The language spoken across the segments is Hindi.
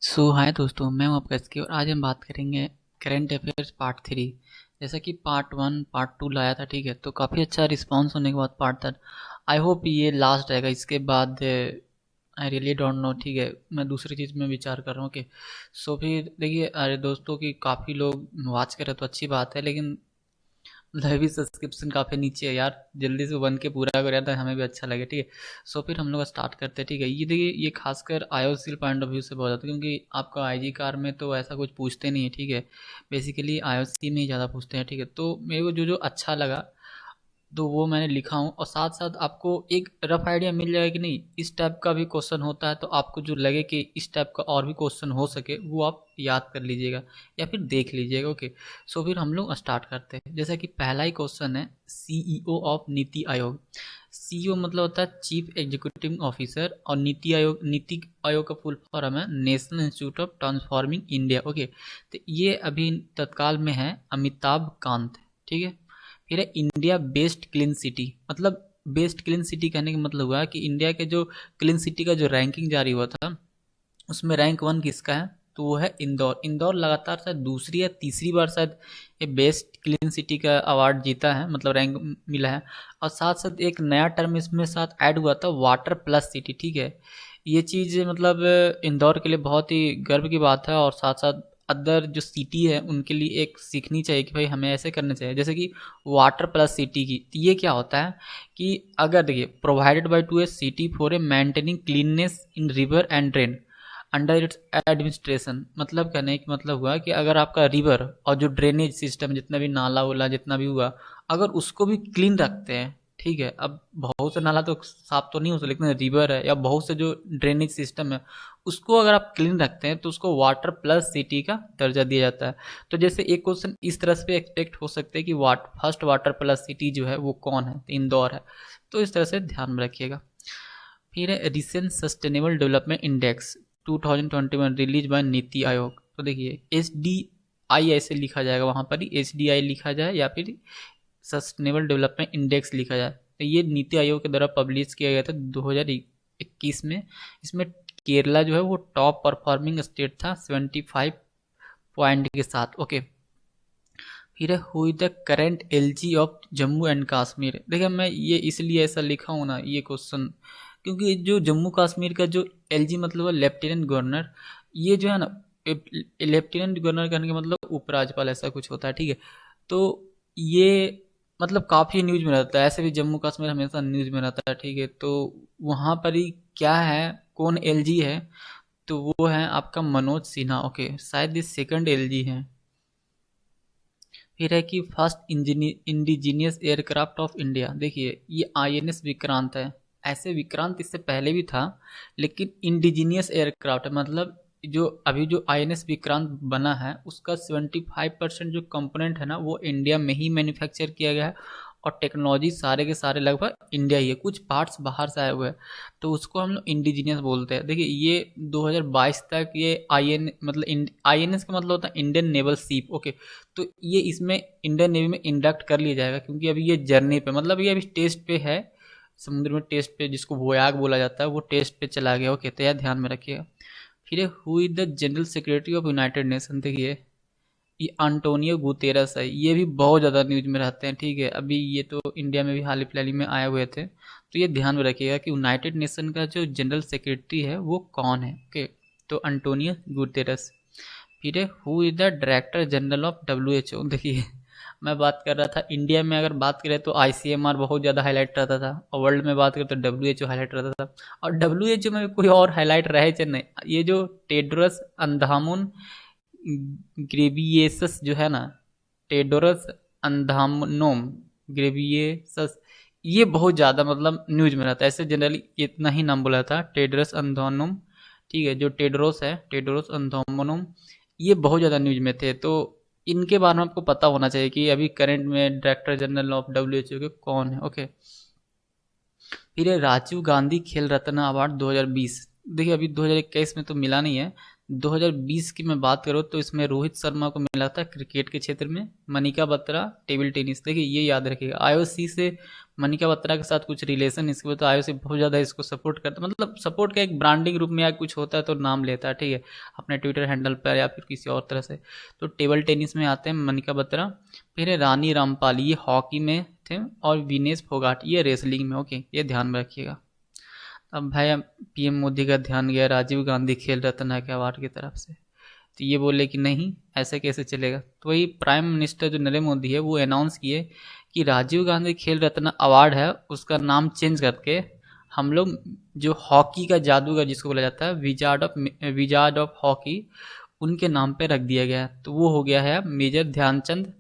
हाय दोस्तों, मैं हूं आपका एसके और आज हम बात करेंगे करंट अफेयर्स पार्ट 3। जैसा कि पार्ट 1 पार्ट 2 लाया था, ठीक है, तो काफ़ी अच्छा रिस्पांस होने के बाद पार्ट 3 आई होप ये लास्ट रहेगा। इसके बाद आई रियली डोंट नो, ठीक है, मैं दूसरी चीज़ में विचार कर रहा हूँ कि फिर देखिए, अरे दोस्तों की काफ़ी लोग वॉच करें तो अच्छी बात है, लेकिन मतलब भी सब्सक्रिप्शन काफ़ी नीचे है यार, जल्दी से बन के पूरा कर यार, हमें भी अच्छा लगे, ठीक है। फिर हम लोग स्टार्ट करते हैं, ठीक है। ये देखिए, ये खासकर आईओसी पॉइंट ऑफ व्यू से बहुत ज़्यादा, क्योंकि आपका आईजी कार में तो ऐसा कुछ पूछते नहीं है, ठीक है। बेसिकली आईओसी में ही ज़्यादा पूछते हैं, ठीक है। तो मेरे को जो जो अच्छा लगा तो वो मैंने लिखा हूँ, और साथ साथ आपको एक रफ आइडिया मिल जाएगा कि नहीं इस टाइप का भी क्वेश्चन होता है, तो आपको जो लगे कि इस टाइप का और भी क्वेश्चन हो सके वो आप याद कर लीजिएगा या फिर देख लीजिएगा, ओके। फिर हम लोग स्टार्ट करते हैं। जैसा कि पहला ही क्वेश्चन है, CEO of NITI Aayog. CEO मतलब होता है चीफ एग्जीक्यूटिव ऑफिसर, और नीति आयोग का फुल फॉर्म है national institute of transforming India, okay. तो ये अभी तत्काल में है अमिताभ कांत, ठीक है। फिर है इंडिया बेस्ट क्लीन सिटी। मतलब बेस्ट क्लीन सिटी कहने का मतलब हुआ कि इंडिया के जो क्लीन सिटी का जो रैंकिंग जारी हुआ था उसमें रैंक 1 किसका है, तो वो है इंदौर। इंदौर लगातार शायद दूसरी या तीसरी बार शायद ये बेस्ट क्लीन सिटी का अवार्ड जीता है, मतलब रैंक मिला है। और साथ साथ एक नया टर्म इसमें साथ ऐड हुआ था, वाटर प्लस सिटी, ठीक है। ये चीज़ मतलब इंदौर के लिए बहुत ही गर्व की बात है, और साथ साथ अदर जो सिटी है उनके लिए एक सीखनी चाहिए कि भाई हमें ऐसे करना चाहिए। जैसे कि वाटर प्लस सिटी की, तो ये क्या होता है कि अगर देखिए, provided by to a city for a maintaining cleanness in river and drain under its administration. मतलब कहने का मतलब हुआ कि अगर आपका रिवर और जो ड्रेनेज सिस्टम जितना भी नाला उला जितना भी हुआ, अगर उसको भी क्लीन रखते हैं, ठीक है। अब बहुत से नाला तो साफ तो नहीं हो सकता, लेकिन रिवर है या बहुत से जो ड्रेनेज सिस्टम है उसको अगर आप क्लीन रखते हैं तो उसको वाटर प्लस सिटी का दर्जा दिया जाता है। तो जैसे एक क्वेश्चन इस तरह से एक्सपेक्ट हो सकते हैं कि फर्स्ट वाटर प्लस सिटी जो है वो कौन है, तो इंदौर है। तो इस तरह से ध्यान में रखिएगा। फिर है recent sustainable development index 2021 release by NITI Aayog. तो देखिए SDI ऐसे लिखा जाएगा, वहाँ पर ही SDI लिखा जाए या फिर सस्टेनेबल डेवलपमेंट इंडेक्स लिखा जाए। तो ये नीति आयोग के द्वारा पब्लिश किया गया था 2021 में। इसमें केरला जो है वो टॉप परफॉर्मिंग स्टेट था 75 पॉइंट के साथ, ओके। फिर है who is the current LG of Jammu and Kashmir. देखिए, मैं ये इसलिए ऐसा लिखा हूँ ना ये क्वेश्चन, क्योंकि जो जम्मू कश्मीर का जो LG मतलब लेफ्टिनेंट गवर्नर, ये जो है ना, लेफ्टिनेंट गवर्नर कहने का मतलब उपराज्यपाल ऐसा कुछ होता है, ठीक है। तो ये मतलब काफ़ी न्यूज में रहता है, ऐसे भी जम्मू कश्मीर हमेशा न्यूज में रहता है, ठीक है। तो वहाँ पर ही क्या है, कौन LG है, तो वो है आपका मनोज सिन्हा, ओके। शायद ये सेकंड LG है। फिर है कि first indigenous aircraft of India. देखिए, ये INS विक्रांत है। ऐसे विक्रांत इससे पहले भी था, लेकिन इंडिजीनियस एयरक्राफ्ट मतलब जो अभी जो INS विक्रांत बना है उसका 75% जो कंपोनेंट है ना वो इंडिया में ही मैन्युफैक्चर किया गया है, और टेक्नोलॉजी सारे के सारे लगभग इंडिया ही है, कुछ पार्ट्स बाहर से आए हुए हैं, तो उसको हम लोग इंडिजीनियस बोलते हैं। देखिए, ये 2022 तक ये मतलब INS का मतलब होता है इंडियन नेवल शिप, ओके। तो ये इसमें इंडियन नेवी में इंडक्ट कर लिया जाएगा, क्योंकि अभी ये जर्नी पे मतलब ये अभी टेस्ट पे है, समुद्र में टेस्ट पे, जिसको वोयाग बोला जाता है, वो टेस्ट पे चला गया, ओके। तो यह ध्यान में रखिएगा। फिर who is the general secretary of United nation. देखिए, ये अंटोनियो गुतेरस है। ये भी बहुत ज़्यादा न्यूज में रहते हैं, ठीक है। अभी ये तो इंडिया में भी हाल ही फिलहाल में आए हुए थे, तो ये ध्यान में रखिएगा कि यूनाइटेड नेशन का जो जनरल सेक्रेटरी है वो कौन है, ओके। तो अंटोनियो गुतेरस। फिर है who is the director general of WHO। देखिए, मैं बात कर रहा था इंडिया में अगर बात करें तो ICMR बहुत ज़्यादा हाईलाइट रहता था, और वर्ल्ड में बात करें तो WHO हाईलाइट रहता था। और WHO में भी कोई और हाईलाइट रहे चाहे नहीं, ये जो टेड्रोस अंधामुन ग्रेवियेसस जो है ना, टेडोरस अंधामनोम ग्रेवियेसस, ये बहुत ज़्यादा मतलब न्यूज में रहता है। ऐसे जनरली इतना ही नाम बोला था, टेडरस अंधानोम, ठीक है। जो टेडरोस है, टेडरोस अंधामनोम, ये बहुत ज़्यादा न्यूज में थे। तो इनके बारे में आपको पता होना चाहिए कि अभी करंट में डायरेक्टर जनरल ऑफ WHO के कौन है, ओके। फिर है राजीव गांधी खेल रत्न अवार्ड 2020। देखिए, अभी 2021 में तो मिला नहीं है, 2020 की मैं बात करूँ तो इसमें रोहित शर्मा को मिला था क्रिकेट के क्षेत्र में, मनिका बत्रा टेबल टेनिस। देखिए, ये याद रखिएगा, IOC से मनिका बत्रा के साथ कुछ रिलेशन इसके वजह तो आईओसी बहुत ज़्यादा इसको सपोर्ट करता है, मतलब सपोर्ट का एक ब्रांडिंग रूप में या कुछ होता है तो नाम लेता है, ठीक है, अपने ट्विटर हैंडल पर या फिर किसी और तरह से। तो टेबल टेनिस में आते हैं मनिका बत्रा, फिर है रानी रामपाल, ये हॉकी में थे, और विनेश फोगाट ये रेसलिंग में। ओके, ये ध्यान में रखिएगा। अब भाई पीएम मोदी का ध्यान गया राजीव गांधी खेल रत्न के अवार्ड की तरफ से, तो ये बोले कि नहीं ऐसे कैसे चलेगा। तो वही प्राइम मिनिस्टर जो नरेंद्र मोदी है वो अनाउंस किए कि राजीव गांधी खेल रत्न अवार्ड है उसका नाम चेंज करके हम लोग जो हॉकी का जादूगर जिसको बोला जाता है विजार्ड ऑफ हॉकी, उनके नाम पे रख दिया गया है। तो वो हो गया है मेजर ध्यानचंद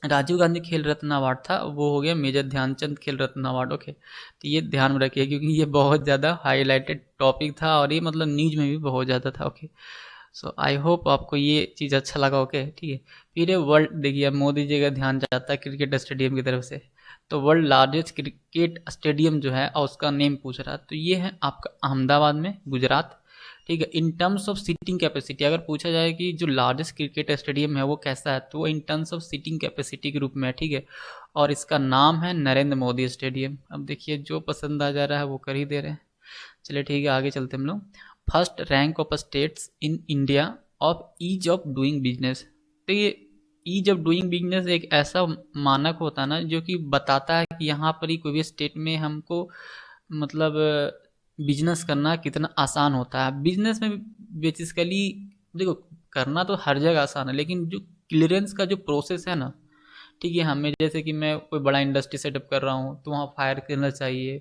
राजीव गांधी खेल रत्न अवार्ड था, वो हो गया मेजर ध्यानचंद खेल रत्न अवार्ड। ओके, तो ये ध्यान में रखिए क्योंकि ये बहुत ज़्यादा हाईलाइटेड टॉपिक था और ये मतलब न्यूज़ में भी बहुत ज़्यादा था। ओके, सो आई होप आपको ये चीज़ अच्छा लगा। ओके, ठीक है। फिर ये वर्ल्ड देखिए, मोदी जी का ध्यान जाता है क्रिकेट स्टेडियम की तरफ से, तो वर्ल्ड लार्जेस्ट क्रिकेट स्टेडियम जो है और उसका नेम पूछ रहा है, तो ये है आपका अहमदाबाद में, गुजरात, ठीक है। In terms of seating capacity अगर पूछा जाए कि जो लार्जेस्ट क्रिकेट स्टेडियम है वो कैसा है, तो वो in terms of seating capacity के रूप में है, ठीक है। और इसका नाम है नरेंद्र मोदी स्टेडियम। अब देखिए जो पसंद आ जा रहा है वो कर ही दे रहे हैं। चलिए ठीक है, आगे चलते हम लोग। First rank of states in India of ease of doing business. तो ये ईज ऑफ डूइंग बिजनेस एक ऐसा मानक होता है ना जो कि बताता है कि यहाँ पर ही कोई भी स्टेट में हमको मतलब बिजनेस करना कितना आसान होता है। बिजनेस में बेसिकली देखो करना तो हर जगह आसान है, लेकिन जो क्लियरेंस का जो प्रोसेस है ना, ठीक है, हमें जैसे कि मैं कोई बड़ा इंडस्ट्री सेटअप कर रहा हूँ तो वहाँ फायर क्लियरेंस चाहिए,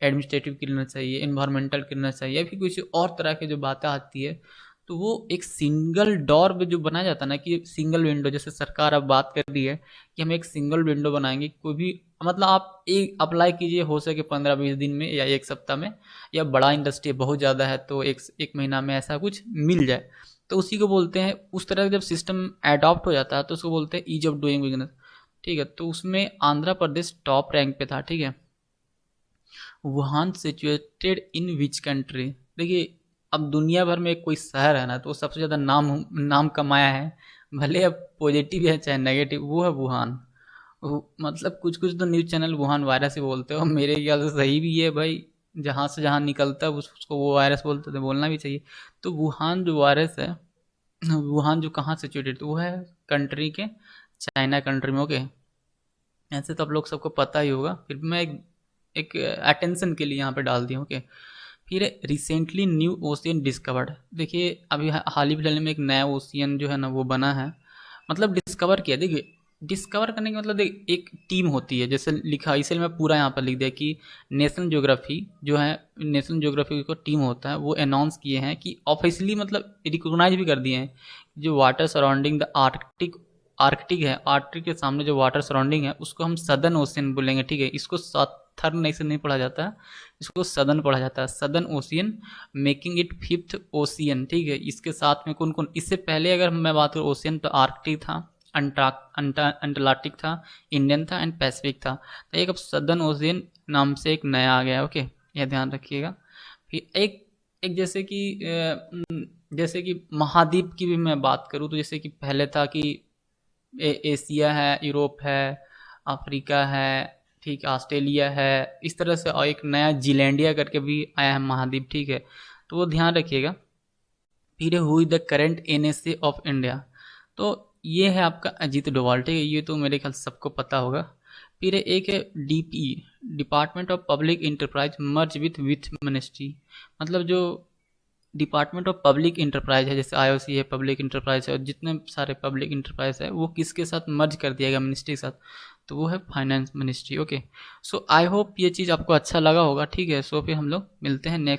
एडमिनिस्ट्रेटिव क्लियरेंस चाहिए, इन्वायरमेंटल क्लियरेंस चाहिए, या फिर किसी और तरह की जो बातें आती है, तो वो एक सिंगल डोर में जो बनाया जाता है ना कि सिंगल विंडो, जैसे सरकार अब बात कर रही है कि हम एक सिंगल विंडो बनाएंगे, कोई भी मतलब आप एक अप्लाई कीजिए, हो सके 15-20 दिन में या एक सप्ताह में, या बड़ा इंडस्ट्री बहुत ज़्यादा है तो एक महीना में ऐसा कुछ मिल जाए, तो उसी को बोलते हैं। उस तरह का जब सिस्टम एडॉप्ट हो जाता है तो उसको बोलते हैं ईज ऑफ डूइंग बिजनेस, ठीक है। तो उसमें आंध्र प्रदेश टॉप रैंक पे था, ठीक है। Wuhan situated in which country, देखिए अब दुनिया भर में कोई शहर है ना तो सबसे ज़्यादा नाम कमाया है, भले अब पॉजिटिव है चाहे नेगेटिव, वो है वुहान। मतलब कुछ कुछ तो न्यूज़ चैनल वुहान वायरस ही बोलते हो, मेरे ख्याल से सही भी है भाई, जहाँ से जहाँ निकलता है उसको वो वायरस बोलते थे, बोलना भी चाहिए। तो वुहान जो वायरस है, वुहान जो कहाँ सिचुएटेड, तो वो है कंट्री के चाइना कंट्री में। ओके, ऐसे तो आप लोग सबको पता ही होगा, फिर भी मैं एक अटेंशन के लिए यहाँ पे डाल दिया। ओके, फिर रिसेंटली न्यू ओशियन डिस्कवर्ड, देखिए अभी हाल ही फिलहाल में एक नया ओशियन जो है ना वो बना है, मतलब डिस्कवर किया। देखिए डिस्कवर करने का मतलब देख एक टीम होती है, जैसे लिखा, इसलिए मैं पूरा यहाँ पर लिख दिया कि नेशनल ज्योग्राफी जो है, नेशनल ज्योग्राफी का टीम होता है, वो अनाउंस किए हैं कि ऑफिशियली मतलब रिकोगनाइज भी कर दिए हैं जो वाटर सराउंडिंग द आर्कटिक है, आर्कटिक के सामने जो वाटर सराउंडिंग है उसको हम सदर्न ओशियन बोलेंगे, ठीक है। इसको सदर्न ऐसे नहीं पढ़ा जाता है, इसको सदर्न पढ़ा जाता है, southern ocean, making it fifth ocean, ठीक है। इसके साथ में कौन कौन, इससे पहले अगर मैं बात करूँ ओशियन तो आर्कटिक था, अंटार्कटिक था, इंडियन था एंड पैसिफिक था। तो एक अब सदर्न ओशियन नाम से एक नया आ गया। ओके, यह ध्यान रखिएगा। फिर एक जैसे कि महाद्वीप की भी मैं बात करूँ तो जैसे कि पहले था कि एशिया है, यूरोप है, अफ्रीका है, ठीक, ऑस्ट्रेलिया है, इस तरह से, और एक नया जीलैंडिया करके भी आया है महाद्वीप, ठीक है। तो वो ध्यान रखिएगा। फिर who is the current NSA of India, तो ये है आपका अजीत डोभाल, ठीक है, ये तो मेरे ख्याल सबको पता होगा। फिर एक है DP, department of public enterprise merge with ministry, मतलब जो डिपार्टमेंट ऑफ पब्लिक इंटरप्राइज है, जैसे आईओसी है, पब्लिक इंटरप्राइज है, और जितने सारे पब्लिक इंटरप्राइज है वो किसके साथ मर्ज कर दिया गया, मिनिस्ट्री के साथ, तो वो है finance ministry. Okay, so I hope ये चीज़ आपको अच्छा लगा होगा, ठीक है। सो फिर हम लोग मिलते हैं नेक्स्ट